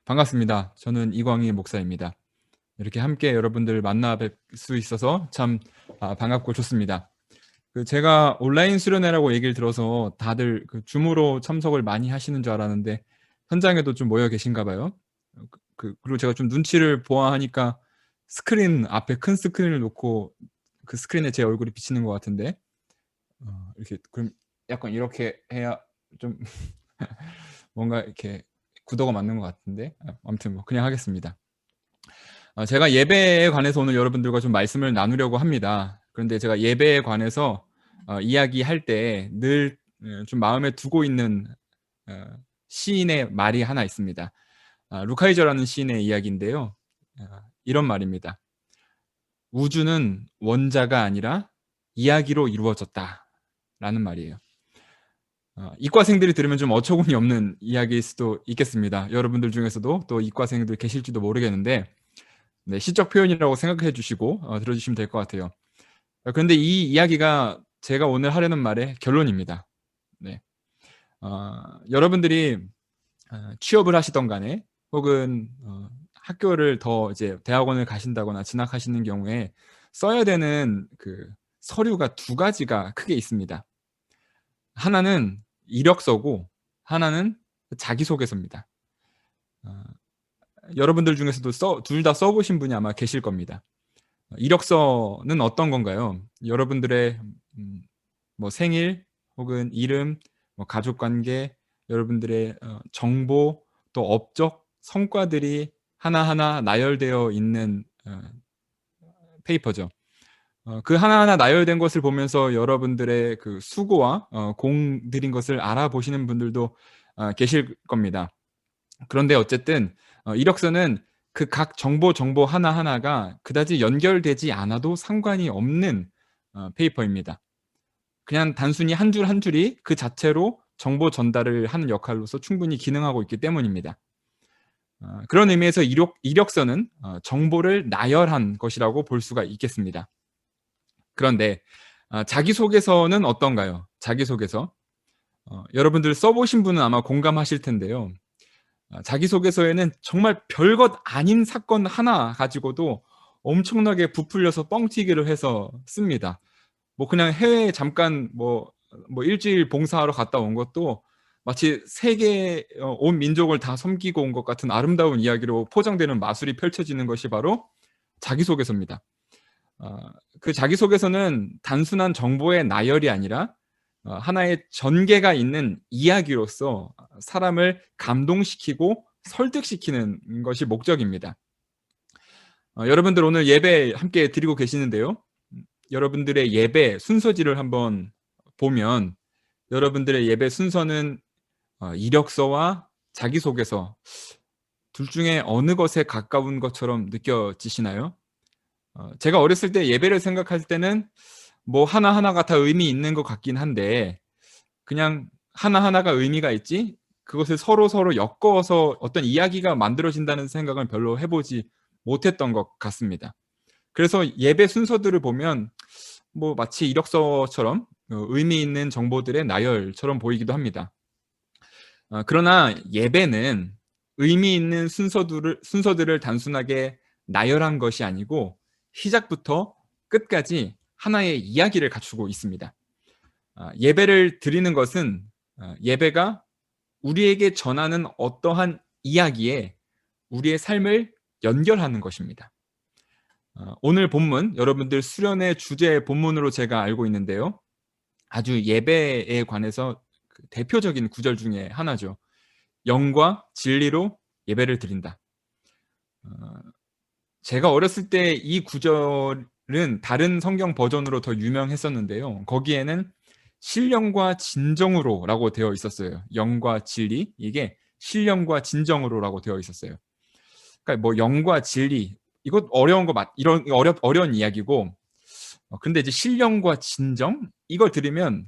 반갑습니다. 저는 이광희 목사입니다. 이렇게 함께 여러분들 만나 뵐 수 있어서 참 반갑고 좋습니다. 제가 온라인 수련회라고 얘기를 들어서 다들 줌으로 참석을 많이 하시는 줄 알았는데 현장에도 좀 모여 계신가 봐요. 그리고 제가 좀 눈치를 보아하니까 스크린 앞에 큰 스크린을 놓고 그 스크린에 제 얼굴이 비치는 것 같은데 이렇게 그럼 약간 이렇게 해야 좀 뭔가 이렇게 구도가 맞는 것 같은데 아무튼 뭐 그냥 하겠습니다. 제가 예배에 관해서 오늘 여러분들과 좀 말씀을 나누려고 합니다. 그런데 제가 예배에 관해서 이야기할 때 늘 좀 마음에 두고 있는 시인의 말이 하나 있습니다. 루카이저라는 시인의 이야기인데요. 이런 말입니다. 우주는 원자가 아니라 이야기로 이루어졌다라는 말이에요. 이과생들이 들으면 좀 어처구니 없는 이야기일 수도 있겠습니다. 여러분들 중에서도 또 이과생들 계실지도 모르겠는데 네, 시적 표현이라고 생각해 주시고 들어주시면 될 것 같아요. 그런데 이 이야기가 제가 오늘 하려는 말의 결론입니다. 네. 여러분들이 취업을 하시던 간에 혹은 학교를 더 이제 대학원을 가신다거나 진학하시는 경우에 써야 되는 그 서류가 두 가지가 크게 있습니다. 하나는 이력서고 하나는 자기소개서입니다. 여러분들 중에서도 둘 다 써보신 분이 아마 계실 겁니다. 이력서는 어떤 건가요? 여러분들의 뭐 생일 혹은 이름, 뭐 가족관계, 여러분들의 정보, 또 업적, 성과들이 하나하나 나열되어 있는 페이퍼죠. 그 하나하나 나열된 것을 보면서 여러분들의 그 수고와 공 들인 것을 알아보시는 분들도 계실 겁니다. 그런데 어쨌든 이력서는 그 각 정보 하나하나가 그다지 연결되지 않아도 상관이 없는 페이퍼입니다. 그냥 단순히 한 줄 한 줄이 그 자체로 정보 전달을 하는 역할로서 충분히 기능하고 있기 때문입니다. 그런 의미에서 이력서는 정보를 나열한 것이라고 볼 수가 있겠습니다. 그런데 자기소개서는 어떤가요? 자기소개서. 여러분들 써보신 분은 아마 공감하실 텐데요. 자기소개서에는 정말 별것 아닌 사건 하나 가지고도 엄청나게 부풀려서 뻥튀기를 해서 씁니다. 뭐 그냥 해외에 잠깐 뭐 일주일 봉사하러 갔다 온 것도 마치 세계 온 민족을 다 섬기고 온 것 같은 아름다운 이야기로 포장되는 마술이 펼쳐지는 것이 바로 자기소개서입니다. 그 자기소개서는 단순한 정보의 나열이 아니라 하나의 전개가 있는 이야기로서 사람을 감동시키고 설득시키는 것이 목적입니다. 여러분들 오늘 예배 함께 드리고 계시는데요. 여러분들의 예배 순서지를 한번 보면 여러분들의 예배 순서는 이력서와 자기소개서 둘 중에 어느 것에 가까운 것처럼 느껴지시나요? 제가 어렸을 때 예배를 생각할 때는 뭐 하나하나가 다 의미 있는 것 같긴 한데 그냥 하나하나가 의미가 있지 그것을 서로 엮어서 어떤 이야기가 만들어진다는 생각은 별로 해보지 못했던 것 같습니다. 그래서 예배 순서들을 보면 뭐 마치 이력서처럼 의미 있는 정보들의 나열처럼 보이기도 합니다. 그러나 예배는 의미 있는 순서들을 단순하게 나열한 것이 아니고 시작부터 끝까지 하나의 이야기를 갖추고 있습니다. 예배를 드리는 것은 예배가 우리에게 전하는 어떠한 이야기에 우리의 삶을 연결하는 것입니다. 오늘 본문 여러분들 수련의 주제 본문으로 제가 알고 있는데요. 아주 예배에 관해서 대표적인 구절 중에 하나죠. 영과 진리로 예배를 드린다. 제가 어렸을 때 이 구절은 다른 성경 버전으로 더 유명했었는데요. 거기에는 신령과 진정으로라고 되어 있었어요. 영과 진리 이게 신령과 진정으로라고 되어 있었어요. 그러니까 뭐 영과 진리 이거 어려운 거 이런 어려운 이야기고 근데 이제 신령과 진정 이걸 들으면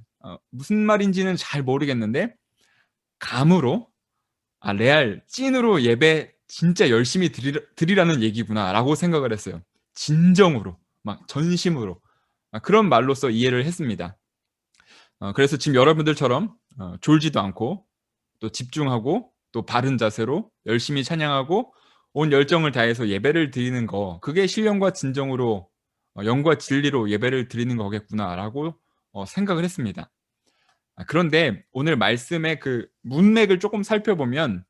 무슨 말인지는 잘 모르겠는데 감으로 레알 찐으로 예배 진짜 열심히 드리라는 얘기구나라고 생각을 했어요. 진정으로 막 전심으로 그런 말로써 이해를 했습니다. 그래서 지금 여러분들처럼 졸지도 않고 또 집중하고 또 바른 자세로 열심히 찬양하고 온 열정을 다해서 예배를 드리는 거, 그게 신령과 진정으로 영과 진리로 예배를 드리는 거겠구나라고 생각을 했습니다. 그런데 오늘 말씀의 그 문맥을 조금 살펴보면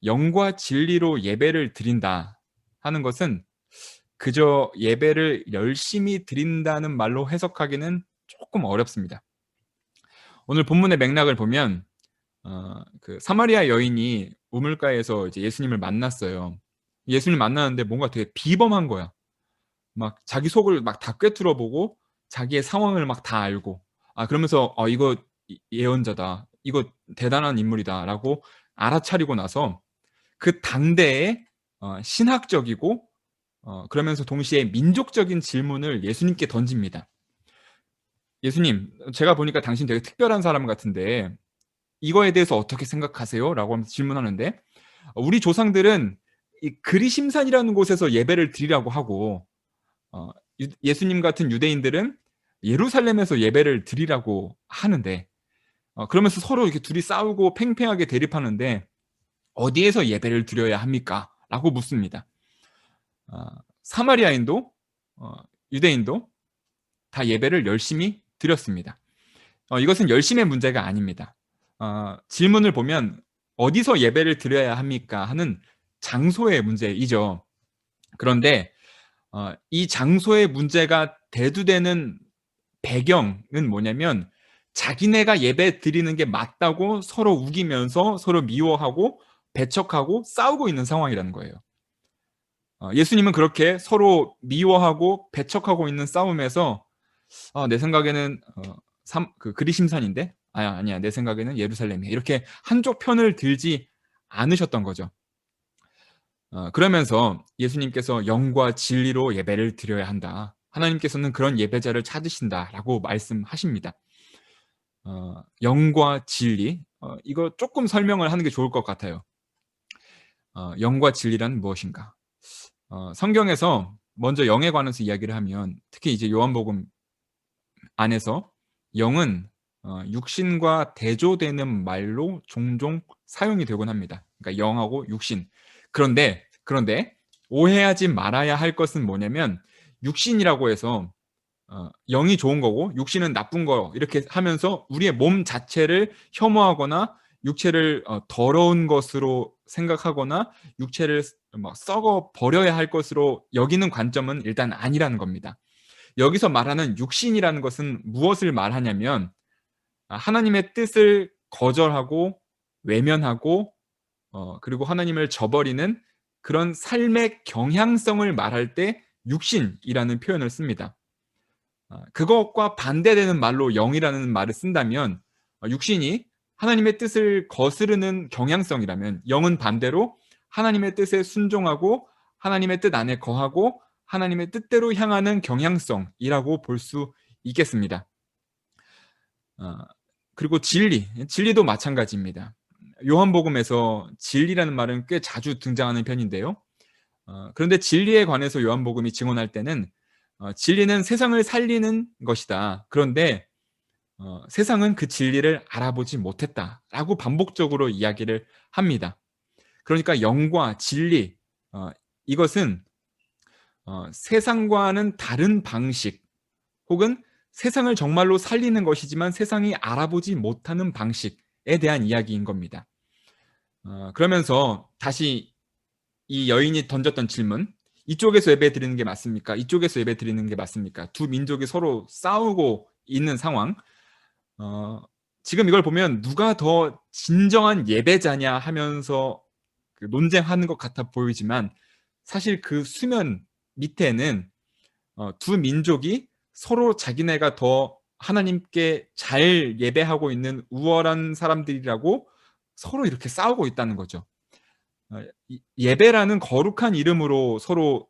영과 진리로 예배를 드린다 하는 것은 그저 예배를 열심히 드린다는 말로 해석하기는 조금 어렵습니다. 오늘 본문의 맥락을 보면 그 사마리아 여인이 우물가에서 이제 예수님을 만났어요. 예수님 만나는데 뭔가 되게 비범한 거야. 막 자기 속을 막 다 꿰뚫어 보고 자기의 상황을 막 다 알고, 그러면서 이거 예언자다, 이거 대단한 인물이다라고 알아차리고 나서 그 당대의 신학적이고 그러면서 동시에 민족적인 질문을 예수님께 던집니다. 예수님, 제가 보니까 당신 되게 특별한 사람 같은데 이거에 대해서 어떻게 생각하세요? 라고 하면서 질문하는데, 우리 조상들은 이 그리심산이라는 곳에서 예배를 드리라고 하고 예수님 같은 유대인들은 예루살렘에서 예배를 드리라고 하는데, 그러면서 서로 이렇게 둘이 싸우고 팽팽하게 대립하는데 어디에서 예배를 드려야 합니까? 라고 묻습니다. 사마리아인도 유대인도 다 예배를 열심히 드렸습니다. 이것은 열심의 문제가 아닙니다. 질문을 보면 어디서 예배를 드려야 합니까? 하는 장소의 문제이죠. 그런데 이 장소의 문제가 대두되는 배경은 뭐냐면 자기네가 예배 드리는 게 맞다고 서로 우기면서 서로 미워하고 배척하고 싸우고 있는 상황이라는 거예요. 예수님은 그렇게 서로 미워하고 배척하고 있는 싸움에서 내 생각에는 그 그리심산인데 아니야 내 생각에는 예루살렘이야, 이렇게 한쪽 편을 들지 않으셨던 거죠. 그러면서 예수님께서 영과 진리로 예배를 드려야 한다, 하나님께서는 그런 예배자를 찾으신다라고 말씀하십니다. 영과 진리, 이거 조금 설명을 하는 게 좋을 것 같아요. 영과 진리란 무엇인가? 성경에서 먼저 영에 관해서 이야기를 하면, 특히 이제 요한복음 안에서 영은 육신과 대조되는 말로 종종 사용이 되곤 합니다. 그러니까 영하고 육신. 그런데 오해하지 말아야 할 것은 뭐냐면, 육신이라고 해서 영이 좋은 거고 육신은 나쁜 거 이렇게 하면서 우리의 몸 자체를 혐오하거나 육체를 더러운 것으로 생각하거나 육체를 막 썩어 버려야 할 것으로 여기는 관점은 일단 아니라는 겁니다. 여기서 말하는 육신이라는 것은 무엇을 말하냐면 하나님의 뜻을 거절하고 외면하고 그리고 하나님을 저버리는 그런 삶의 경향성을 말할 때 육신이라는 표현을 씁니다. 그것과 반대되는 말로 영이라는 말을 쓴다면, 육신이 하나님의 뜻을 거스르는 경향성이라면 영은 반대로 하나님의 뜻에 순종하고 하나님의 뜻 안에 거하고 하나님의 뜻대로 향하는 경향성이라고 볼 수 있겠습니다. 그리고 진리도 마찬가지입니다. 요한복음에서 진리라는 말은 꽤 자주 등장하는 편인데요. 그런데 진리에 관해서 요한복음이 증언할 때는 진리는 세상을 살리는 것이다, 그런데 세상은 그 진리를 알아보지 못했다라고 반복적으로 이야기를 합니다. 그러니까 영과 진리, 이것은 세상과는 다른 방식, 혹은 세상을 정말로 살리는 것이지만 세상이 알아보지 못하는 방식에 대한 이야기인 겁니다. 그러면서 다시 이 여인이 던졌던 질문, 이쪽에서 예배 드리는 게 맞습니까? 이쪽에서 예배 드리는 게 맞습니까? 두 민족이 서로 싸우고 있는 상황. 지금 이걸 보면 누가 더 진정한 예배자냐 하면서 그 논쟁하는 것 같아 보이지만, 사실 그 수면 밑에는 두 민족이 서로 자기네가 더 하나님께 잘 예배하고 있는 우월한 사람들이라고 서로 이렇게 싸우고 있다는 거죠. 예배라는 거룩한 이름으로 서로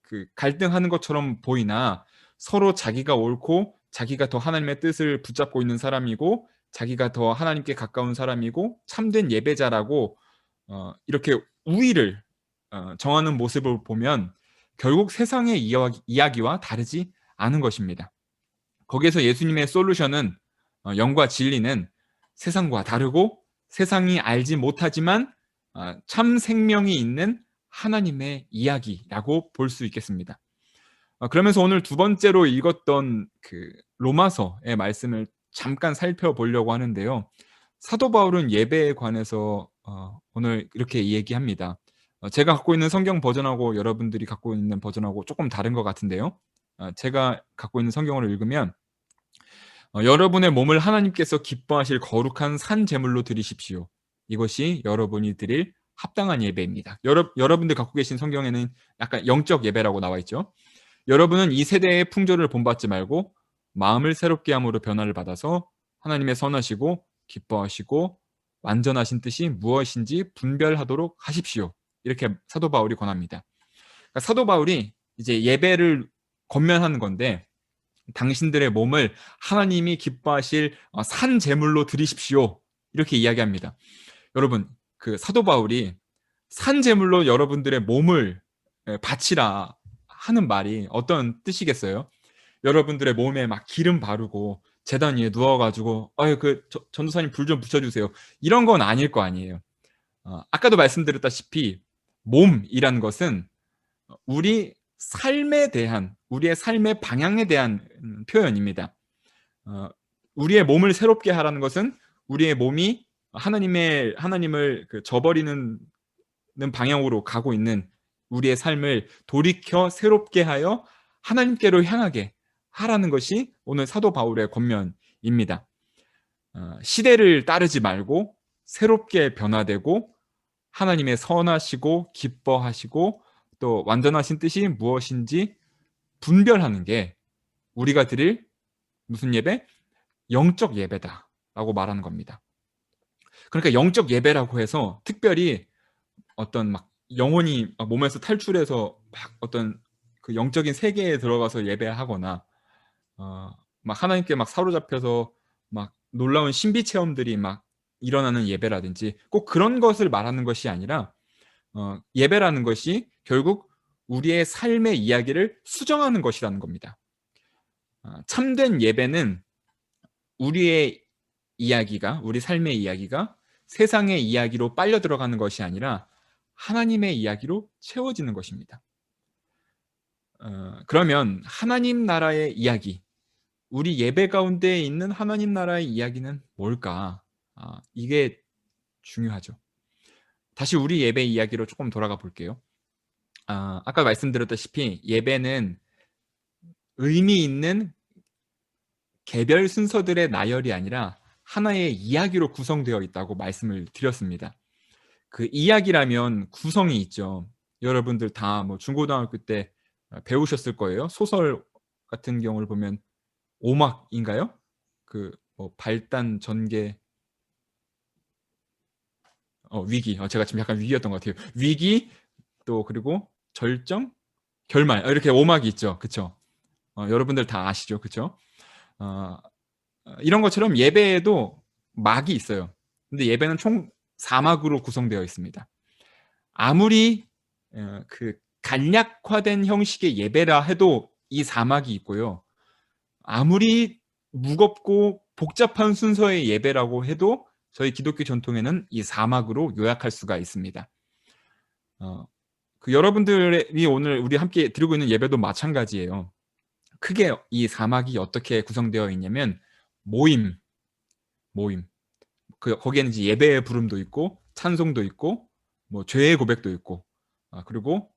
그 갈등하는 것처럼 보이나, 서로 자기가 옳고 자기가 더 하나님의 뜻을 붙잡고 있는 사람이고 자기가 더 하나님께 가까운 사람이고 참된 예배자라고 이렇게 우위를 정하는 모습을 보면 결국 세상의 이야기와 다르지 않은 것입니다. 거기에서 예수님의 솔루션은, 영과 진리는 세상과 다르고 세상이 알지 못하지만 참 생명이 있는 하나님의 이야기라고 볼 수 있겠습니다. 그러면서 오늘 두 번째로 읽었던 그 로마서의 말씀을 잠깐 살펴보려고 하는데요. 사도 바울은 예배에 관해서 오늘 이렇게 얘기합니다. 제가 갖고 있는 성경 버전하고 여러분들이 갖고 있는 버전하고 조금 다른 것 같은데요. 제가 갖고 있는 성경을 읽으면 여러분의 몸을 하나님께서 기뻐하실 거룩한 산 제물로 드리십시오. 이것이 여러분이 드릴 합당한 예배입니다. 여러분들 갖고 계신 성경에는 약간 영적 예배라고 나와 있죠. 여러분은 이 세대의 풍조를 본받지 말고 마음을 새롭게 함으로 변화를 받아서 하나님의 선하시고 기뻐하시고 완전하신 뜻이 무엇인지 분별하도록 하십시오. 이렇게 사도 바울이 권합니다. 그러니까 사도 바울이 이제 예배를 권면하는 건데, 당신들의 몸을 하나님이 기뻐하실 산 제물로 드리십시오. 이렇게 이야기합니다. 여러분, 그 사도 바울이 산 제물로 여러분들의 몸을 바치라 하는 말이 어떤 뜻이겠어요? 여러분들의 몸에 막 기름 바르고 제단 위에 누워가지고 전도사님 불 좀 붙여주세요. 이런 건 아닐 거 아니에요. 아까도 말씀드렸다시피 몸이라는 것은 우리 삶에 대한, 우리의 삶의 방향에 대한 표현입니다. 우리의 몸을 새롭게 하라는 것은 우리의 몸이 하나님을 저버리는 방향으로 가고 있는 우리의 삶을 돌이켜 새롭게 하여 하나님께로 향하게 하라는 것이 오늘 사도 바울의 권면입니다. 시대를 따르지 말고 새롭게 변화되고 하나님의 선하시고 기뻐하시고 또 완전하신 뜻이 무엇인지 분별하는 게 우리가 드릴 무슨 예배? 영적 예배다라고 말하는 겁니다. 그러니까 영적 예배라고 해서 특별히 어떤 막 영혼이 몸에서 탈출해서 막 어떤 그 영적인 세계에 들어가서 예배하거나 막 하나님께 막 사로잡혀서 막 놀라운 신비 체험들이 막 일어나는 예배라든지 꼭 그런 것을 말하는 것이 아니라 예배라는 것이 결국 우리의 삶의 이야기를 수정하는 것이라는 겁니다. 참된 예배는 우리의 이야기가, 우리 삶의 이야기가 세상의 이야기로 빨려 들어가는 것이 아니라 하나님의 이야기로 채워지는 것입니다. 그러면 하나님 나라의 이야기, 우리 예배 가운데 있는 하나님 나라의 이야기는 뭘까? 이게 중요하죠. 다시 우리 예배 이야기로 조금 돌아가 볼게요. 아까 말씀드렸다시피 예배는 의미 있는 개별 순서들의 나열이 아니라 하나의 이야기로 구성되어 있다고 말씀을 드렸습니다. 그 이야기라면 구성이 있죠. 여러분들 다 뭐 중고등학교 때 배우셨을 거예요. 소설 같은 경우를 보면 오막인가요? 그 뭐 발단, 전개, 위기. 제가 지금 약간 위기였던 것 같아요. 위기, 또 그리고 절정, 결말. 이렇게 오막이 있죠. 그쵸? 여러분들 다 아시죠? 그쵸? 이런 것처럼 예배에도 막이 있어요. 근데 예배는 총 4막으로 구성되어 있습니다. 아무리 그 간략화된 형식의 예배라 해도 이 4막이 있고요. 아무리 무겁고 복잡한 순서의 예배라고 해도 저희 기독교 전통에는 이 4막으로 요약할 수가 있습니다. 그 여러분들이 오늘 우리 함께 드리고 있는 예배도 마찬가지예요. 크게 이 4막이 어떻게 구성되어 있냐면 모임. 거기에는 이제 예배의 부름도 있고 찬송도 있고 뭐 죄의 고백도 있고 그리고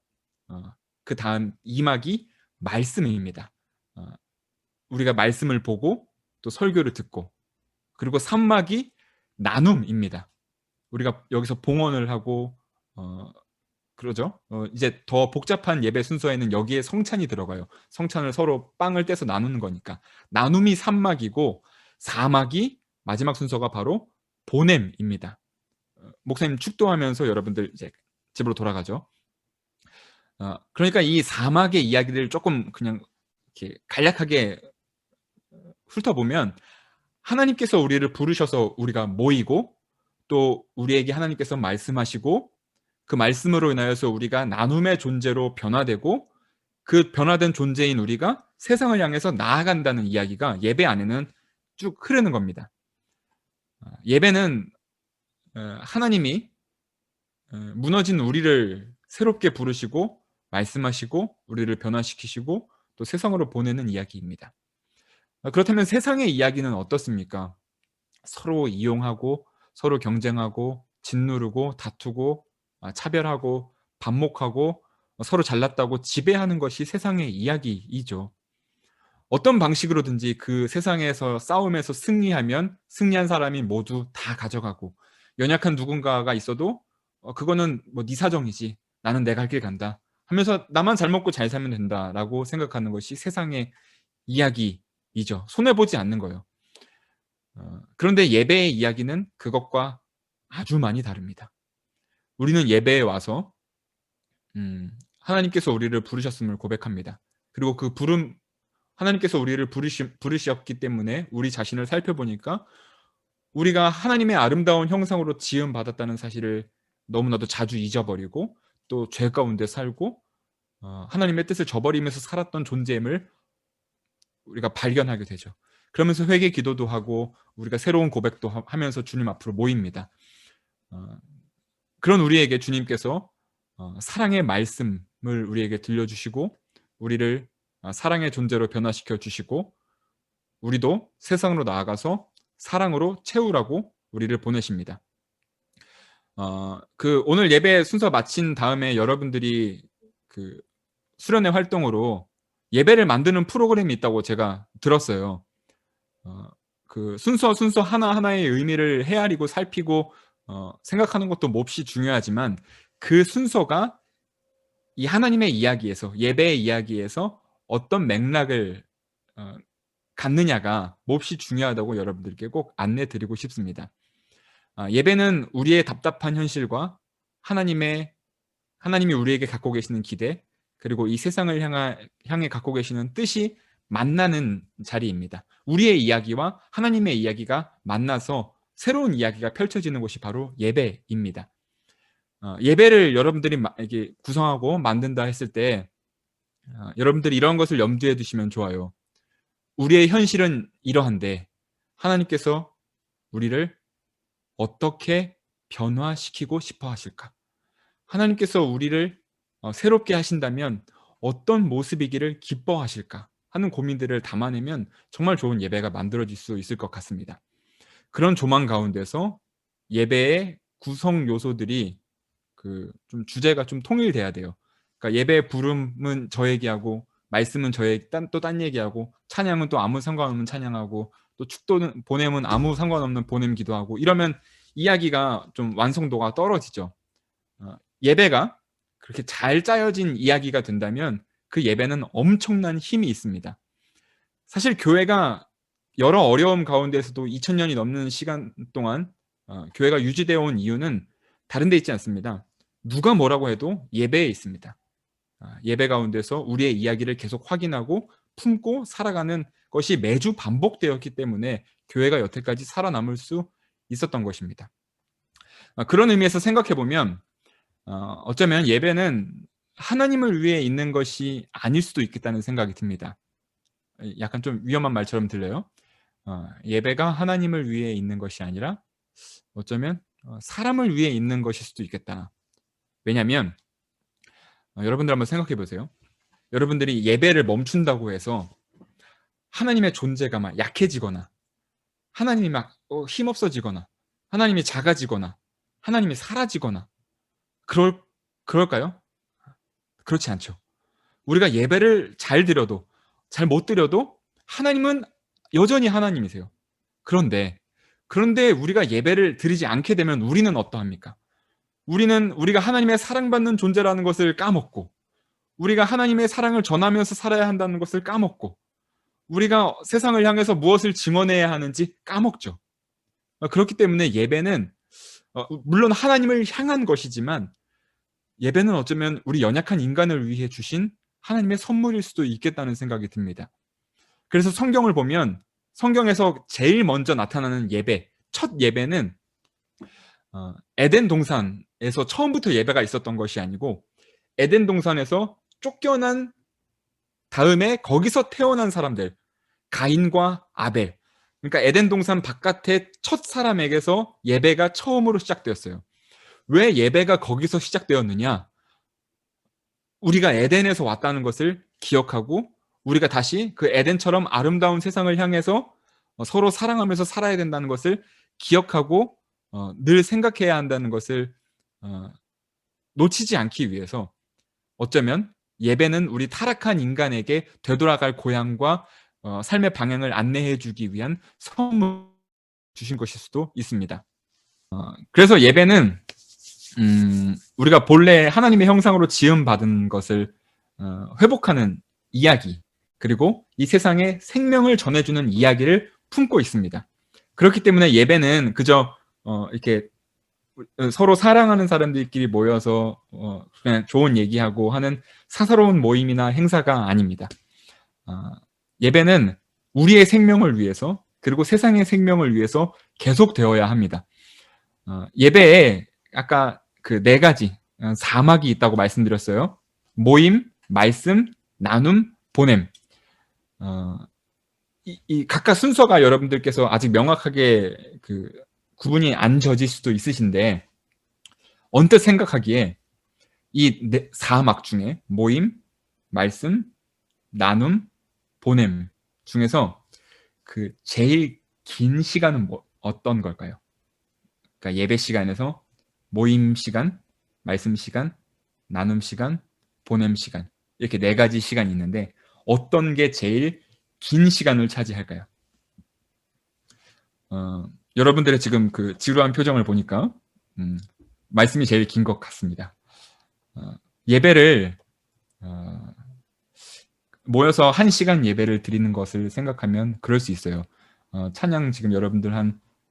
그 다음 2막이 말씀입니다. 우리가 말씀을 보고 또 설교를 듣고, 그리고 3막이 나눔입니다. 우리가 여기서 봉헌을 하고 그러죠. 이제 더 복잡한 예배 순서에는 여기에 성찬이 들어가요. 성찬을 서로 빵을 떼서 나누는 거니까. 나눔이 3막이고 4막이 마지막 순서가 바로 보냄입니다. 목사님 축도하면서 여러분들 이제 집으로 돌아가죠. 그러니까 이 4막의 이야기를 조금 그냥 이렇게 간략하게 훑어보면 하나님께서 우리를 부르셔서 우리가 모이고 또 우리에게 하나님께서 말씀하시고 그 말씀으로 인하여서 우리가 나눔의 존재로 변화되고 그 변화된 존재인 우리가 세상을 향해서 나아간다는 이야기가 예배 안에는 쭉 흐르는 겁니다. 예배는 하나님이 무너진 우리를 새롭게 부르시고 말씀하시고 우리를 변화시키시고 또 세상으로 보내는 이야기입니다. 그렇다면 세상의 이야기는 어떻습니까? 서로 이용하고 서로 경쟁하고 짓누르고 다투고 차별하고 반목하고 서로 잘났다고 지배하는 것이 세상의 이야기이죠. 어떤 방식으로든지 그 세상에서 싸움에서 승리하면 승리한 사람이 모두 다 가져가고, 연약한 누군가가 있어도 그거는 뭐 네 사정이지, 나는 내 갈 길 간다 하면서 나만 잘 먹고 잘 살면 된다라고 생각하는 것이 세상의 이야기이죠. 손해보지 않는 거예요. 그런데 예배의 이야기는 그것과 아주 많이 다릅니다. 우리는 예배에 와서 하나님께서 우리를 부르셨음을 고백합니다. 그리고 그 부름, 하나님께서 우리를 부르셨기 때문에 우리 자신을 살펴보니까 우리가 하나님의 아름다운 형상으로 지음받았다는 사실을 너무나도 자주 잊어버리고 또 죄 가운데 살고 하나님의 뜻을 저버리면서 살았던 존재임을 우리가 발견하게 되죠. 그러면서 회개 기도도 하고 우리가 새로운 고백도 하면서 주님 앞으로 모입니다. 그런 우리에게 주님께서 사랑의 말씀을 우리에게 들려주시고 우리를 사랑의 존재로 변화시켜 주시고 우리도 세상으로 나아가서 사랑으로 채우라고 우리를 보내십니다. 오늘 예배 순서 마친 다음에 여러분들이 그 수련회 활동으로 예배를 만드는 프로그램이 있다고 제가 들었어요. 그 순서 하나하나의 의미를 헤아리고 살피고 생각하는 것도 몹시 중요하지만 그 순서가 이 하나님의 이야기에서, 예배의 이야기에서 어떤 맥락을 갖느냐가 몹시 중요하다고 여러분들께 꼭 안내 드리고 싶습니다. 예배는 우리의 답답한 현실과 하나님이 우리에게 갖고 계시는 기대, 그리고 이 세상을 향해 갖고 계시는 뜻이 만나는 자리입니다. 우리의 이야기와 하나님의 이야기가 만나서 새로운 이야기가 펼쳐지는 곳이 바로 예배입니다. 예배를 여러분들이 이렇게 구성하고 만든다 했을 때 여러분들이 이런 것을 염두에 두시면 좋아요. 우리의 현실은 이러한데 하나님께서 우리를 어떻게 변화시키고 싶어 하실까? 하나님께서 우리를 새롭게 하신다면 어떤 모습이기를 기뻐하실까? 하는 고민들을 담아내면 정말 좋은 예배가 만들어질 수 있을 것 같습니다. 그런 조망 가운데서 예배의 구성 요소들이 좀 주제가 좀 통일돼야 돼요. 그러니까 예배 부름은 저 얘기하고 말씀은 또 딴 얘기하고 찬양은 또 아무 상관없는 찬양하고 또 축도는 보냄은 아무 상관없는 보냄 기도하고 이러면 이야기가 좀 완성도가 떨어지죠. 예배가 그렇게 잘 짜여진 이야기가 된다면 그 예배는 엄청난 힘이 있습니다. 사실 교회가 여러 어려움 가운데서도 2000년이 넘는 시간 동안 교회가 유지되어 온 이유는 다른 데 있지 않습니다. 누가 뭐라고 해도 예배에 있습니다. 예배 가운데서 우리의 이야기를 계속 확인하고 품고 살아가는 것이 매주 반복되었기 때문에 교회가 여태까지 살아남을 수 있었던 것입니다. 그런 의미에서 생각해보면 어쩌면 예배는 하나님을 위해 있는 것이 아닐 수도 있겠다는 생각이 듭니다. 약간 좀 위험한 말처럼 들려요. 예배가 하나님을 위해 있는 것이 아니라 어쩌면 사람을 위해 있는 것일 수도 있겠다. 왜냐하면 여러분들 한번 생각해 보세요. 여러분들이 예배를 멈춘다고 해서 하나님의 존재가 막 약해지거나 하나님이 막 힘없어지거나 하나님이 작아지거나 하나님이 사라지거나 그럴까요? 그렇지 않죠. 우리가 예배를 잘 드려도 잘 못 드려도 하나님은 여전히 하나님이세요. 그런데 우리가 예배를 드리지 않게 되면 우리는 어떠합니까? 우리가 하나님의 사랑받는 존재라는 것을 까먹고 우리가 하나님의 사랑을 전하면서 살아야 한다는 것을 까먹고 우리가 세상을 향해서 무엇을 증언해야 하는지 까먹죠. 그렇기 때문에 예배는 물론 하나님을 향한 것이지만 예배는 어쩌면 우리 연약한 인간을 위해 주신 하나님의 선물일 수도 있겠다는 생각이 듭니다. 그래서 성경을 보면 성경에서 제일 먼저 나타나는 예배, 첫 예배는 에덴 동산에서 처음부터 예배가 있었던 것이 아니고 에덴 동산에서 쫓겨난 다음에 거기서 태어난 사람들, 가인과 아벨, 그러니까 에덴 동산 바깥의 첫 사람에게서 예배가 처음으로 시작되었어요. 왜 예배가 거기서 시작되었느냐? 우리가 에덴에서 왔다는 것을 기억하고 우리가 다시 그 에덴처럼 아름다운 세상을 향해서 서로 사랑하면서 살아야 된다는 것을 기억하고 늘 생각해야 한다는 것을 놓치지 않기 위해서 어쩌면 예배는 우리 타락한 인간에게 되돌아갈 고향과 삶의 방향을 안내해 주기 위한 선물 주신 것일 수도 있습니다. 그래서 예배는 우리가 본래 하나님의 형상으로 지음받은 것을 회복하는 이야기, 그리고 이 세상에 생명을 전해주는 이야기를 품고 있습니다. 그렇기 때문에 예배는 그저 이렇게 서로 사랑하는 사람들끼리 모여서 그냥 좋은 얘기하고 하는 사사로운 모임이나 행사가 아닙니다. 예배는 우리의 생명을 위해서, 그리고 세상의 생명을 위해서 계속되어야 합니다. 예배에 아까 그 4가지 사막이 있다고 말씀드렸어요. 모임, 말씀, 나눔, 보냄. 이 각각 순서가 여러분들께서 아직 명확하게 그 구분이 안 져질 수도 있으신데, 언뜻 생각하기에 이 사막 중에 모임, 말씀, 나눔, 보냄 중에서 그 제일 긴 시간은 어떤 걸까요? 그러니까 예배 시간에서 모임 시간, 말씀 시간, 나눔 시간, 보냄 시간, 이렇게 4가지 시간이 있는데 어떤 게 제일 긴 시간을 차지할까요? 여러분들의 지금 그 지루한 표정을 보니까 말씀이 제일 긴 것 같습니다. 예배를 모여서 1시간 예배를 드리는 것을 생각하면 그럴 수 있어요. 찬양 지금 여러분들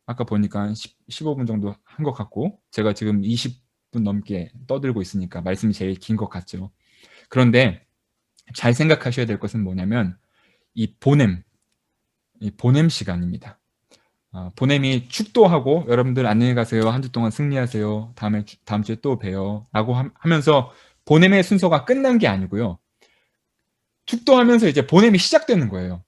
아까 보니까 15분 정도 한 것 같고, 제가 지금 20분 넘게 떠들고 있으니까 말씀이 제일 긴 것 같죠. 그런데 잘 생각하셔야 될 것은 뭐냐면 이 보냄 시간입니다. 보냄이 축도하고 여러분들 안녕히 가세요, 한 주 동안 승리하세요, 다음 주에 또 봬요 라고 하면서 보냄의 순서가 끝난 게 아니고요. 축도하면서 이제 보냄이 시작되는 거예요.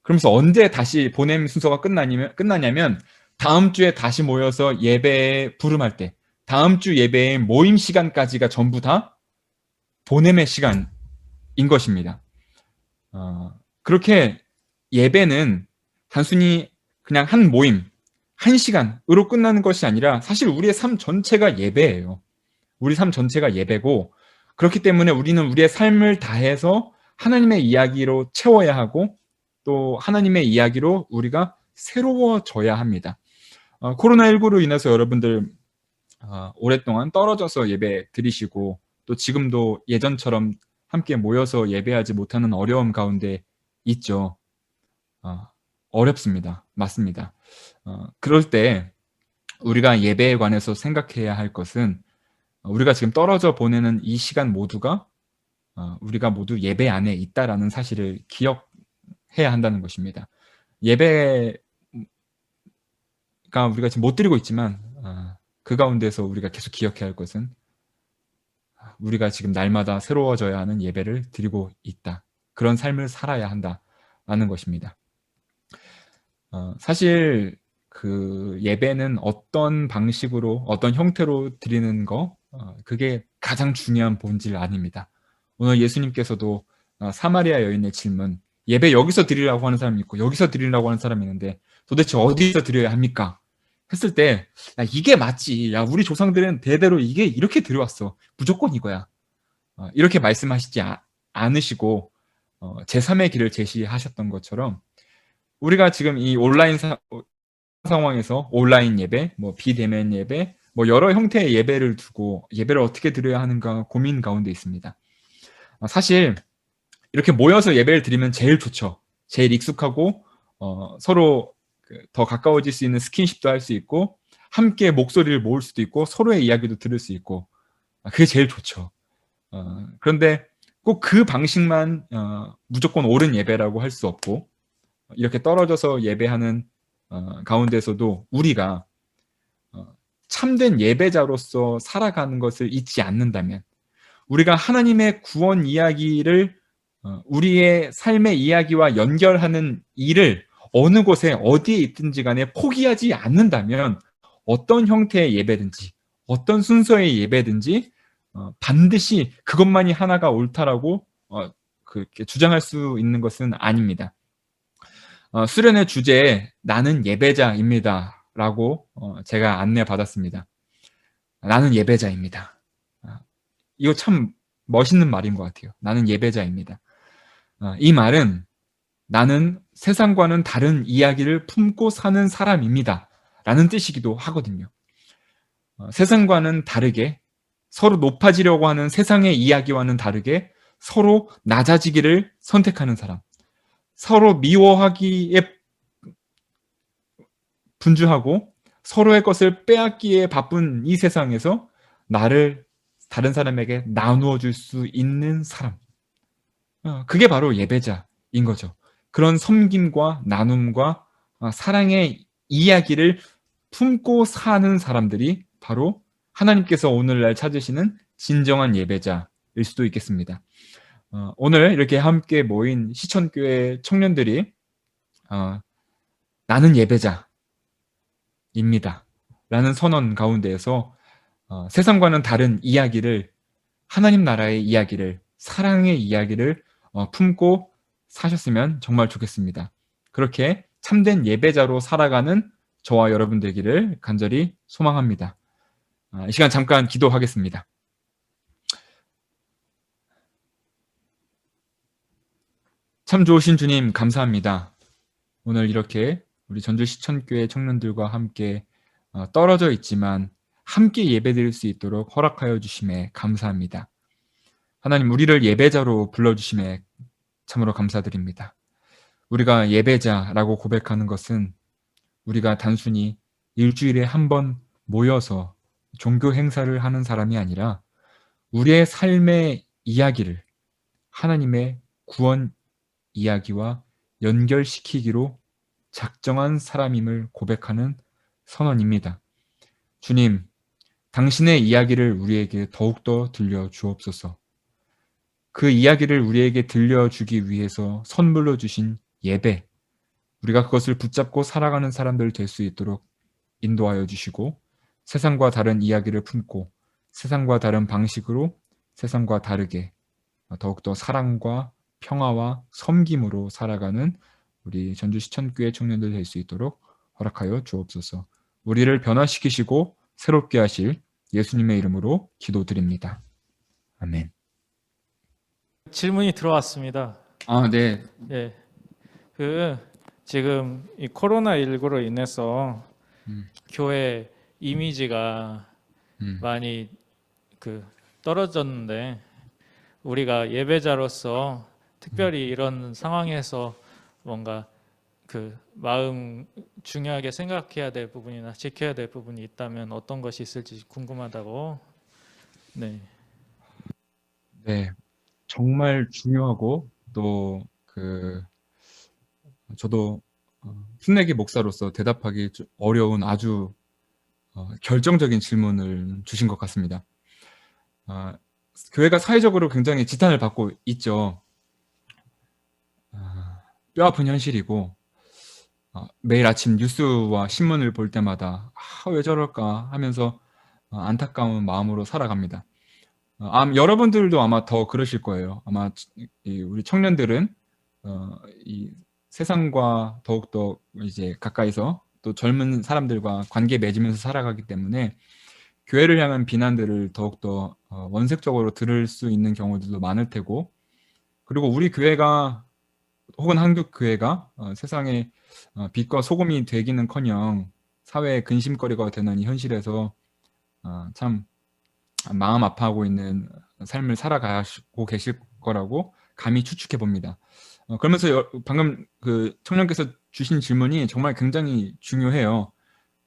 그러면서 언제 다시 보냄 순서가 끝나냐면 다음 주에 다시 모여서 예배에 부름할 때, 다음 주 예배의 모임 시간까지가 전부 다 보냄의 시간인 것입니다. 그렇게 예배는 단순히 그냥 한 모임, 1시간으로 끝나는 것이 아니라 사실 우리의 삶 전체가 예배예요. 우리 삶 전체가 예배고, 그렇기 때문에 우리는 우리의 삶을 다해서 하나님의 이야기로 채워야 하고, 또 하나님의 이야기로 우리가 새로워져야 합니다. 코로나19로 인해서 여러분들 오랫동안 떨어져서 예배 드리시고, 또 지금도 예전처럼 함께 모여서 예배하지 못하는 어려움 가운데 있죠. 어렵습니다. 맞습니다. 그럴 때 우리가 예배에 관해서 생각해야 할 것은, 우리가 지금 떨어져 보내는 이 시간 모두가 우리가 모두 예배 안에 있다라는 사실을 기억해야 한다는 것입니다. 예배가 우리가 지금 못 드리고 있지만 그 가운데서 우리가 계속 기억해야 할 것은 우리가 지금 날마다 새로워져야 하는 예배를 드리고 있다. 그런 삶을 살아야 한다라는 것입니다. 사실 그 예배는 어떤 방식으로, 어떤 형태로 드리는 거, 그게 가장 중요한 본질 아닙니다. 오늘 예수님께서도 사마리아 여인의 질문, 예배 여기서 드리라고 하는 사람이 있고 여기서 드리라고 하는 사람이 있는데 도대체 어디서 드려야 합니까? 했을 때, 야, 이게 맞지. 야, 우리 조상들은 대대로 이게 이렇게 드려왔어. 무조건 이거야. 이렇게 말씀하시지 않으시고 제3의 길을 제시하셨던 것처럼, 우리가 지금 이 온라인 상황에서 온라인 예배, 뭐 비대면 예배, 뭐 여러 형태의 예배를 두고 예배를 어떻게 드려야 하는가 고민 가운데 있습니다. 사실 이렇게 모여서 예배를 드리면 제일 좋죠. 제일 익숙하고 서로 더 가까워질 수 있는 스킨십도 할 수 있고, 함께 목소리를 모을 수도 있고, 서로의 이야기도 들을 수 있고, 그게 제일 좋죠. 그런데 꼭 그 방식만 무조건 옳은 예배라고 할 수 없고, 이렇게 떨어져서 예배하는 가운데서도 우리가 참된 예배자로서 살아가는 것을 잊지 않는다면, 우리가 하나님의 구원 이야기를 우리의 삶의 이야기와 연결하는 일을 어느 곳에 어디에 있든지 간에 포기하지 않는다면 어떤 형태의 예배든지, 어떤 순서의 예배든지 반드시 그것만이 하나가 옳다라고 그렇게 주장할 수 있는 것은 아닙니다. 수련회 주제에 나는 예배자입니다 라고 제가 안내받았습니다. 나는 예배자입니다. 이거 참 멋있는 말인 것 같아요. 나는 예배자입니다. 이 말은 나는 세상과는 다른 이야기를 품고 사는 사람입니다 라는 뜻이기도 하거든요. 세상과는 다르게 서로 높아지려고 하는 세상의 이야기와는 다르게 서로 낮아지기를 선택하는 사람, 서로 미워하기에 분주하고 서로의 것을 빼앗기에 바쁜 이 세상에서 나를 다른 사람에게 나누어 줄 수 있는 사람, 그게 바로 예배자인 거죠. 그런 섬김과 나눔과 사랑의 이야기를 품고 사는 사람들이 바로 하나님께서 오늘날 찾으시는 진정한 예배자일 수도 있겠습니다. 오늘 이렇게 함께 모인 시천교회 청년들이 나는 예배자입니다 라는 선언 가운데에서 세상과는 다른 이야기를, 하나님 나라의 이야기를, 사랑의 이야기를 품고 사셨으면 정말 좋겠습니다. 그렇게 참된 예배자로 살아가는 저와 여러분 되기를 간절히 소망합니다. 이 시간 잠깐 기도하겠습니다. 참 좋으신 주님 감사합니다. 오늘 이렇게 우리 전주 시천교회 청년들과 함께 떨어져 있지만 함께 예배드릴 수 있도록 허락하여 주심에 감사합니다. 하나님, 우리를 예배자로 불러주심에 참으로 감사드립니다. 우리가 예배자라고 고백하는 것은 우리가 단순히 일주일에 한 번 모여서 종교 행사를 하는 사람이 아니라 우리의 삶의 이야기를 하나님의 구원 이야기와 연결시키기로 작정한 사람임을 고백하는 선언입니다. 주님, 당신의 이야기를 우리에게 더욱더 들려주옵소서. 그 이야기를 우리에게 들려주기 위해서 선물로 주신 예배, 우리가 그것을 붙잡고 살아가는 사람들 될 수 있도록 인도하여 주시고, 세상과 다른 이야기를 품고 세상과 다른 방식으로 세상과 다르게 더욱더 사랑과 평화와 섬김으로 살아가는 우리 전주 시천교회 청년들 될 수 있도록 허락하여 주옵소서. 우리를 변화시키시고 새롭게 하실 예수님의 이름으로 기도드립니다. 아멘. 질문이 들어왔습니다. 네. 예. 지금 이 코로나19로 인해서 교회 이미지가 많이 떨어졌는데 우리가 예배자로서 특별히 이런 상황에서 뭔가 마음 중요하게 생각해야 될 부분이나 지켜야 될 부분이 있다면 어떤 것이 있을지 궁금하다고. 네. 네. 정말 중요하고 또 저도 순례기 목사로서 대답하기 어려운 아주 결정적인 질문을 주신 것 같습니다. 교회가 사회적으로 굉장히 지탄을 받고 있죠. 뼈아픈 현실이고 매일 아침 뉴스와 신문을 볼 때마다 왜 저럴까 하면서 안타까운 마음으로 살아갑니다. 여러분들도 아마 더 그러실 거예요. 아마 우리 청년들은 이 세상과 더욱더 이제 가까이서 또 젊은 사람들과 관계 맺으면서 살아가기 때문에 교회를 향한 비난들을 더욱더 원색적으로 들을 수 있는 경우들도 많을 테고, 그리고 우리 교회가 혹은 한국 교회가 세상의 빛과 소금이 되기는커녕 사회의 근심거리가 되는 이 현실에서 참 마음 아파하고 있는 삶을 살아가고 계실 거라고 감히 추측해 봅니다. 그러면서 방금 그 청년께서 주신 질문이 정말 굉장히 중요해요.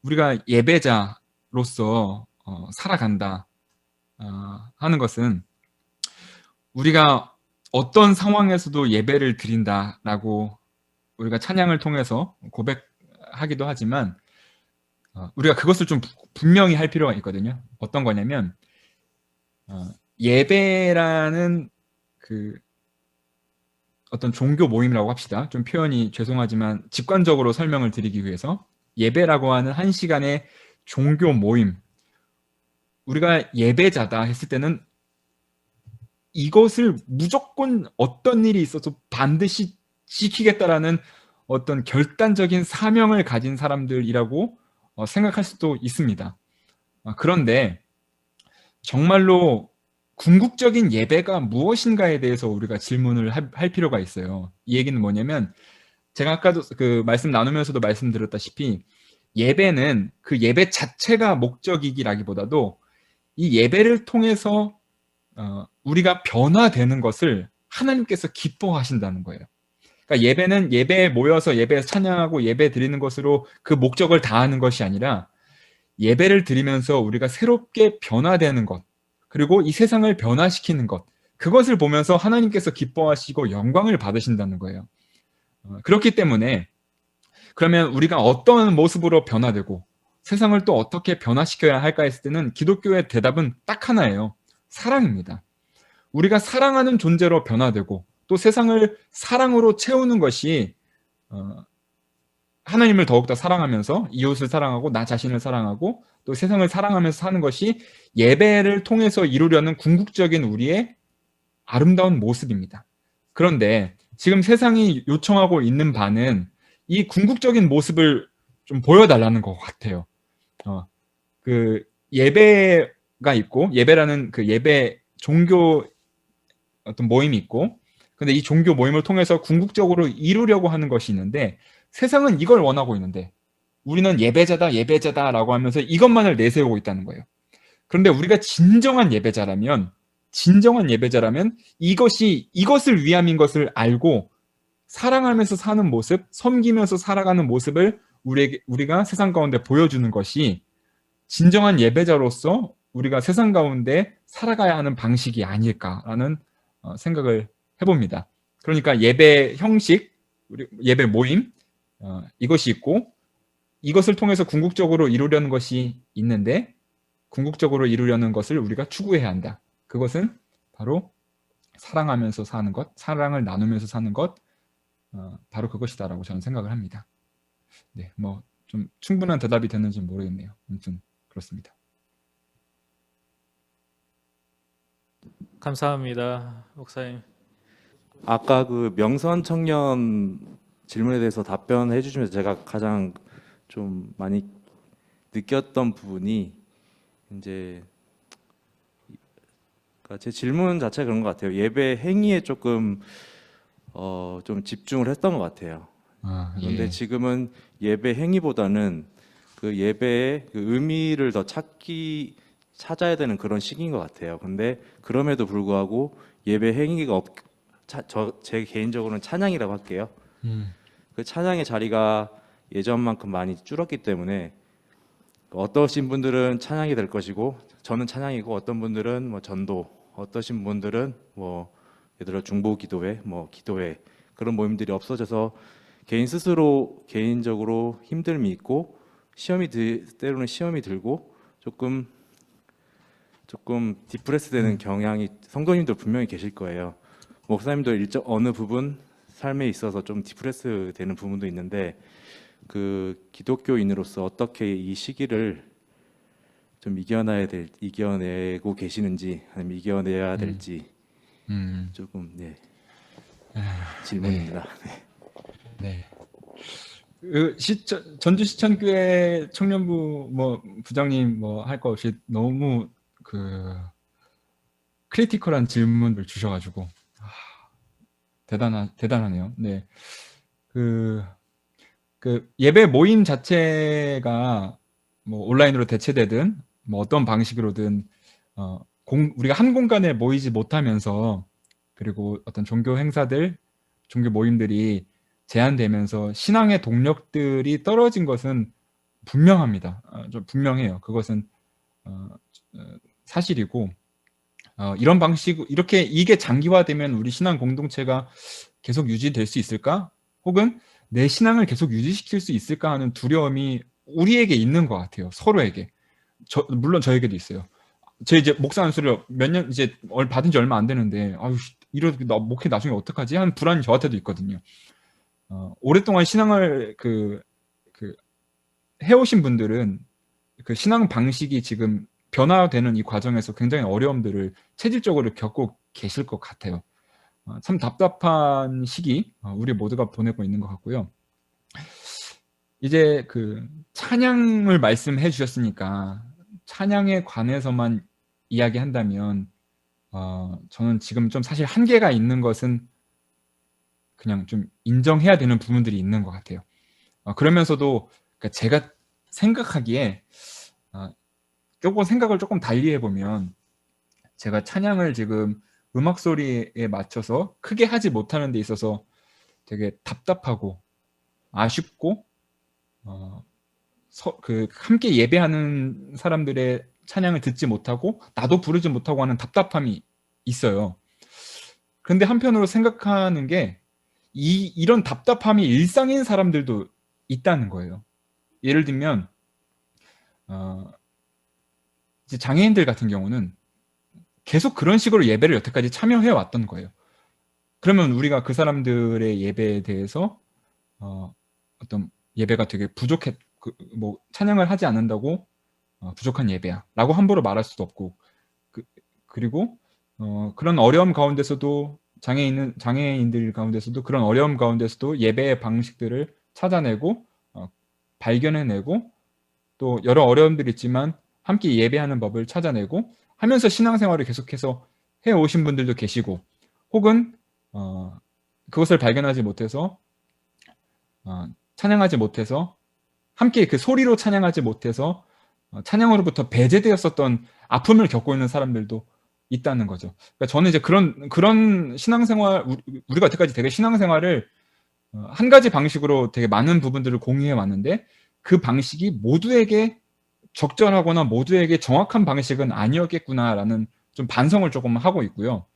우리가 예배자로서 살아간다 하는 것은 우리가 어떤 상황에서도 예배를 드린다라고 우리가 찬양을 통해서 고백하기도 하지만 우리가 그것을 좀 분명히 할 필요가 있거든요. 어떤 거냐면 예배라는 어떤 종교 모임이라고 합시다. 좀 표현이 죄송하지만 직관적으로 설명을 드리기 위해서 예배라고 하는 한 시간의 종교 모임, 우리가 예배자다 했을 때는 이것을 무조건 어떤 일이 있어도 반드시 지키겠다라는 어떤 결단적인 사명을 가진 사람들이라고 생각할 수도 있습니다. 그런데 정말로 궁극적인 예배가 무엇인가에 대해서 우리가 질문을 할 필요가 있어요. 이 얘기는 뭐냐면 제가 아까도 그 말씀 나누면서도 말씀드렸다시피 예배는 그 예배 자체가 목적이기라기보다도 이 예배를 통해서 우리가 변화되는 것을 하나님께서 기뻐하신다는 거예요. 그러니까 예배는 예배에 모여서 예배에 찬양하고 예배 드리는 것으로 그 목적을 다하는 것이 아니라 예배를 드리면서 우리가 새롭게 변화되는 것, 그리고 이 세상을 변화시키는 것, 그것을 보면서 하나님께서 기뻐하시고 영광을 받으신다는 거예요. 그렇기 때문에 그러면 우리가 어떤 모습으로 변화되고 세상을 또 어떻게 변화시켜야 할까 했을 때는 기독교의 대답은 딱 하나예요. 사랑입니다. 우리가 사랑하는 존재로 변화되고 또 세상을 사랑으로 채우는 것이 하나님을 더욱더 사랑하면서 이웃을 사랑하고 나 자신을 사랑하고 또 세상을 사랑하면서 사는 것이 예배를 통해서 이루려는 궁극적인 우리의 아름다운 모습입니다. 그런데 지금 세상이 요청하고 있는 바는 이 궁극적인 모습을 좀 보여달라는 것 같아요. 그 예배가 있고 예배라는 그 예배 종교 어떤 모임이 있고 근데 이 종교 모임을 통해서 궁극적으로 이루려고 하는 것이 있는데 세상은 이걸 원하고 있는데 우리는 예배자다 예배자다라고 하면서 이것만을 내세우고 있다는 거예요. 그런데 우리가 진정한 예배자라면 이것을 위함인 것을 알고 사랑하면서 사는 모습, 섬기면서 살아가는 모습을 우리가 세상 가운데 보여주는 것이 진정한 예배자로서 우리가 세상 가운데 살아가야 하는 방식이 아닐까라는 생각을 해봅니다. 그러니까 예배 형식, 예배 모임 이것이 있고 이것을 통해서 궁극적으로 이루려는 것이 있는데 궁극적으로 이루려는 것을 우리가 추구해야 한다. 그것은 바로 사랑하면서 사는 것, 사랑을 나누면서 사는 것, 바로 그것이다라고 저는 생각을 합니다. 네, 뭐 좀 충분한 대답이 됐는지 모르겠네요. 아무튼 그렇습니다. 감사합니다, 목사님. 아까 그 명선 청년 질문에 대해서 답변해 주시면서 제가 가장 좀 많이 느꼈던 부분이 이제 그러니까 제 질문 자체가 그런 것 같아요. 예배 행위에 조금 좀 집중을 했던 것 같아요. 그런데 예. 지금은 예배 행위보다는 그 예배의 그 의미를 더 찾아야 되는 그런 시기인 것 같아요. 근데 그럼에도 불구하고 예배 행위가 제 개인적으로는 찬양이라고 할게요. 그 찬양의 자리가 예전만큼 많이 줄었기 때문에 어떠신 분들은 찬양이 될 것이고 저는 찬양이고 어떤 분들은 뭐 전도, 어떠신 분들은 뭐 예를 들어 중보 기도회, 뭐 기도회 그런 모임들이 없어져서 개인적으로 힘듦이 있고 때로는 시험이 들고 조금 디프레스 되는 경향이 성도님도 분명히 계실 거예요. 목사님도 어느 부분 삶에 있어서 좀 디프레스 되는 부분도 있는데 그 기독교인으로서 어떻게 이 시기를 좀 이겨내고 계시는지 아니면 이겨내야 될지 조금 질문입니다. 네. 그 전주시천교회 청년부 뭐 부장님 뭐 할 거 없이 너무 그 크리티컬한 질문을 주셔가지고 대단하네요. 네. 그 예배 모임 자체가 뭐 온라인으로 대체되든 뭐 어떤 방식으로든 우리가 한 공간에 모이지 못하면서 그리고 어떤 종교 행사들, 종교 모임들이 제한되면서 신앙의 동력들이 떨어진 것은 분명합니다. 좀 분명해요. 그것은 사실이고 이런 방식 이렇게 이게 장기화되면 우리 신앙 공동체가 계속 유지될 수 있을까? 혹은 내 신앙을 계속 유지시킬 수 있을까 하는 두려움이 우리에게 있는 것 같아요. 서로에게. 물론 저에게도 있어요. 제 이제 목사 안수를 몇 년 이제 받은 지 얼마 안 되는데 아유 이러고 나 목회 나중에 어떡하지? 하는 불안이 저한테도 있거든요. 오랫동안 신앙을 해오신 분들은 그 신앙 방식이 지금 변화되는 이 과정에서 굉장히 어려움들을 체질적으로 겪고 계실 것 같아요. 참 답답한 시기 우리 모두가 보내고 있는 것 같고요. 이제 그 찬양을 말씀해 주셨으니까 찬양에 관해서만 이야기한다면 저는 지금 좀 사실 한계가 있는 것은 그냥 좀 인정해야 되는 부분들이 있는 것 같아요. 그러면서도 그러니까 제가 생각하기에 조금 생각을 조금 달리 해보면 제가 찬양을 지금 음악 소리에 맞춰서 크게 하지 못하는 데 있어서 되게 답답하고 아쉽고 함께 예배하는 사람들의 찬양을 듣지 못하고 나도 부르지 못하고 하는 답답함이 있어요. 그런데 한편으로 생각하는 게 이런 답답함이 일상인 사람들도 있다는 거예요. 예를 들면 이제 장애인들 같은 경우는 계속 그런 식으로 예배를 여태까지 참여해 왔던 거예요. 그러면 우리가 그 사람들의 예배에 대해서 어떤 예배가 되게 뭐 찬양을 하지 않는다고 부족한 예배야 라고 함부로 말할 수도 없고 그리고 그런 어려움 가운데서도 장애인들 가운데서도 그런 어려움 가운데서도 예배의 방식들을 찾아내고 발견해내고 또 여러 어려움들이 있지만 함께 예배하는 법을 찾아내고 하면서 신앙생활을 계속해서 해오신 분들도 계시고 혹은 그것을 발견하지 못해서 찬양하지 못해서 함께 그 소리로 찬양하지 못해서 찬양으로부터 배제되었었던 아픔을 겪고 있는 사람들도 있다는 거죠. 그러니까 저는 이제 그런 신앙생활 우리가 여태까지 되게 신앙생활을 한 가지 방식으로 되게 많은 부분들을 공유해 왔는데 그 방식이 모두에게 적절하거나 모두에게 정확한 방식은 아니었겠구나라는 좀 반성을 조금 하고 있고요.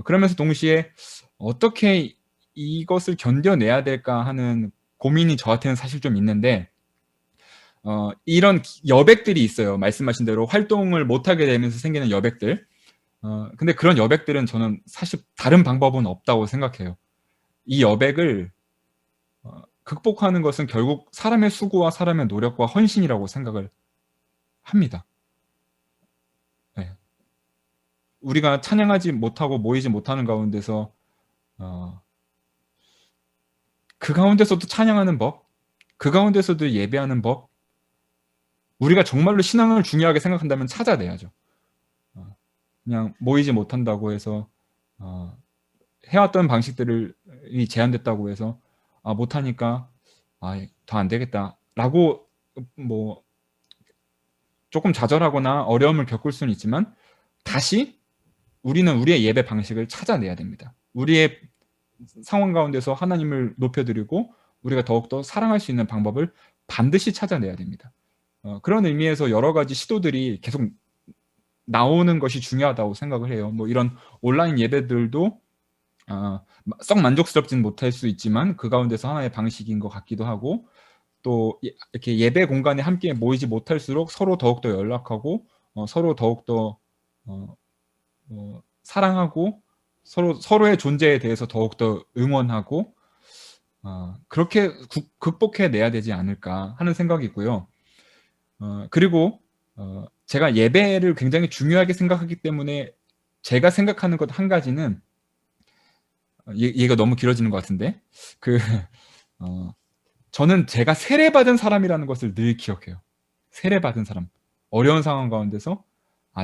그러면서 동시에 어떻게 이것을 견뎌내야 될까 하는 고민이 저한테는 사실 좀 있는데 이런 여백들이 있어요. 말씀하신 대로 활동을 못하게 되면서 생기는 여백들. 근데 그런 여백들은 저는 사실 다른 방법은 없다고 생각해요. 이 여백을 극복하는 것은 결국 사람의 수고와 사람의 노력과 헌신이라고 생각을 합니다. 네. 우리가 찬양하지 못하고 모이지 못하는 가운데서 그 가운데서도 찬양하는 법, 그 가운데서도 예배하는 법, 우리가 정말로 신앙을 중요하게 생각한다면 찾아내야죠. 그냥 모이지 못한다고 해서 해왔던 방식들이 제한됐다고 해서 못하니까 더 안 되겠다라고 뭐 조금 좌절하거나 어려움을 겪을 수는 있지만 다시 우리는 우리의 예배 방식을 찾아내야 됩니다. 우리의 상황 가운데서 하나님을 높여드리고 우리가 더욱더 사랑할 수 있는 방법을 반드시 찾아내야 됩니다. 그런 의미에서 여러 가지 시도들이 계속 나오는 것이 중요하다고 생각을 해요. 뭐 이런 온라인 예배들도 썩 만족스럽지는 못할 수 있지만 그 가운데서 하나의 방식인 것 같기도 하고 또 이렇게 예배 공간에 함께 모이지 못할수록 서로 더욱더 연락하고 서로 더욱더 사랑하고 서로의 존재에 대해서 더욱더 응원하고 그렇게 극복해내야 되지 않을까 하는 생각이고요. 그리고 제가 예배를 굉장히 중요하게 생각하기 때문에 제가 생각하는 것 한 가지는 얘가 너무 길어지는 것 같은데 저는 제가 세례받은 사람이라는 것을 늘 기억해요. 세례받은 사람. 어려운 상황 가운데서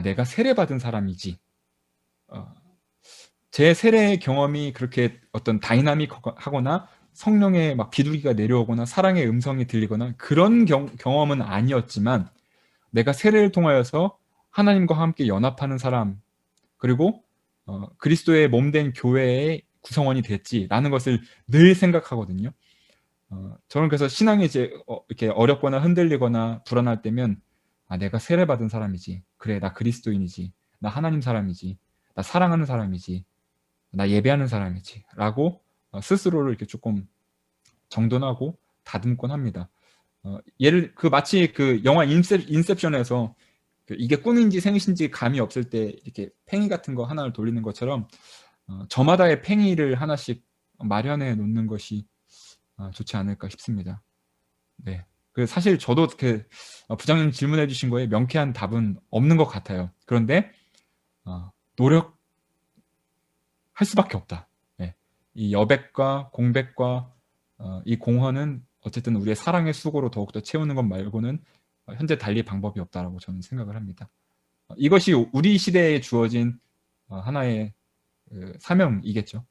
내가 세례받은 사람이지. 제 세례의 경험이 그렇게 어떤 다이나믹하거나 성령의 막 비둘기가 내려오거나 사랑의 음성이 들리거나 그런 경험은 아니었지만 내가 세례를 통하여서 하나님과 함께 연합하는 사람 그리고 그리스도의 몸된 교회의 구성원이 됐지라는 것을 늘 생각하거든요. 저는 그래서 신앙이 이제 이렇게 어렵거나 흔들리거나 불안할 때면 내가 세례받은 사람이지. 그래, 나 그리스도인이지. 나 하나님 사람이지. 나 사랑하는 사람이지. 나 예배하는 사람이지. 라고 스스로를 이렇게 조금 정돈하고 다듬곤 합니다. 마치 그 영화 인셉션에서 이게 꿈인지 생신지 감이 없을 때 이렇게 팽이 같은 거 하나를 돌리는 것처럼 저마다의 팽이를 하나씩 마련해 놓는 것이 좋지 않을까 싶습니다. 네. 그 사실 저도 부장님 질문해 주신 거에 명쾌한 답은 없는 것 같아요. 그런데 노력할 수밖에 없다. 예. 이 여백과 공백과 이 공허는 어쨌든 우리의 사랑의 수고로 더욱더 채우는 것 말고는 현재 달리 방법이 없다라고 저는 생각을 합니다. 이것이 우리 시대에 주어진 하나의 사명이겠죠.